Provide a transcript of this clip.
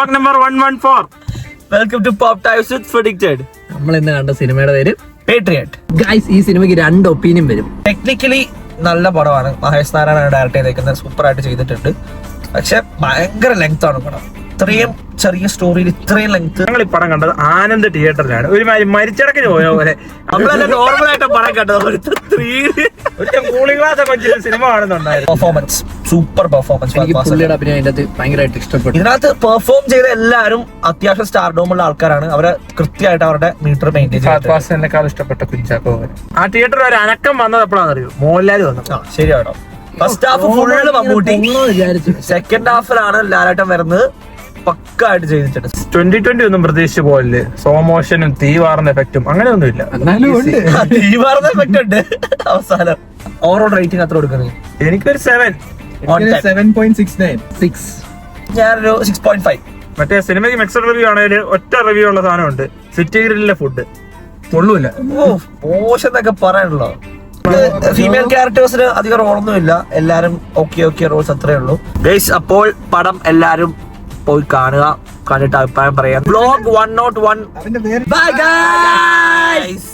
Vlog number 114. Welcome to pop times with predicted. നമ്മൾ ഇന്ന് കണ്ട സിനിമയുടെ പേര് പേട്രിയറ്റ്. ഗൈസ്, ഈ സിനിമയ്ക്ക് 2 ഒപ്പീനിയൻ വരും. ടെക്നിക്കലി നല്ല പടമാണ്. മഹേഷ് നാരായണ ഡയറക്ട് ചെയ്തേക്കുന്നത്, സൂപ്പർ ആയിട്ട് ചെയ്തിട്ടുണ്ട്. പക്ഷെ ഭയങ്കര ലെങ്ത് ആണ് പടം. ഇത്രയും ചെറിയ സ്റ്റോറിയിൽ ഇത്രയും ലെങ്ത്. ഞങ്ങൾ ഈ പടം കണ്ടത് ആനന്ദ് തിയേറ്ററിലാണ്. ഒരു മരിച്ചടക്കിന് പോയ പോലെ നമ്മളെല്ലാം നോർമൽ ആയിട്ട് പടം കണ്ടത്. ഒരു കൂളിംഗ് ഗ്ലാസ് ഒക്കെ സിനിമ കാണുന്നുണ്ടായിരുന്നു. Performance, super performance. എനിക്ക് പുള്ളിയുടെ അഭിനയം അതിന്റെ ഭയങ്കരമായിട്ട് ഇഷ്ടപ്പെട്ടു. ഇതിനകത്ത് പെർഫോം ചെയ്ത എല്ലാവരും അത്യാവശ്യം സ്റ്റാർഡോമുള്ള ആൾക്കാരാണ്. അവരെ കൃത്യമായിട്ട് അവരുടെ മീറ്റർ മെയിൻറ്റെയിൻ ചെയ്തു. എന്നെക്കാൾ ഇഷ്ടപ്പെട്ട കുഞ്ചാക്കോ. ആ തിയേറ്ററിൽ ഒരു അനക്കം വന്നത് എപ്പോഴാണെന്ന് അറിയോ? മോഹൻലാൽ വന്നു. ശരിയാണോ? First half full Mammootty, second ഹാഫിലാണ് ലാലേട്ടൻ വരുന്നത്. പക്കായിട്ട് ചെയ്തിട്ടുണ്ട്. 2020 ഒന്നും പ്രതീക്ഷിച്ച് പോയില്ലേ? സ്ലോ മോഷനും തീ വാർന്ന എഫക്റ്റും അങ്ങനെയൊന്നും ഇല്ല. തീ വാർന്ന എഫക്റ്റ് ഉണ്ട് അവസാനം. ഓവറോൾ റേറ്റിംഗ് അത്ര കൊടുക്കുന്നത് എനിക്കൊരു 7. 7.69. ഞാനൊരു 6.5. മറ്റേ സിനിമയ്ക്ക് മിക്സഡ് റിവ്യൂ ആണെങ്കിൽ ഒറ്റ റിവ്യൂ ഉള്ള സാധനമുണ്ട്, സിറ്റി ഗ്രില്ലിലെ ഫുഡ് കൊള്ളൂല. മോശം എന്നൊക്കെ പറയാനുള്ളോ. ഫീമെയിൽ ക്യാരക്ടേഴ്സിന് അധികം റോളൊന്നുമില്ല. എല്ലാരും ഓക്കെ റോൾസ് അത്രേ ഉള്ളൂ. ഗൈസ്, അപ്പോൾ പടം എല്ലാരും പോയി കാണുക, കണ്ടിട്ട് അഭിപ്രായം പറയാം. വ്ലോഗ് 101. Bye guys.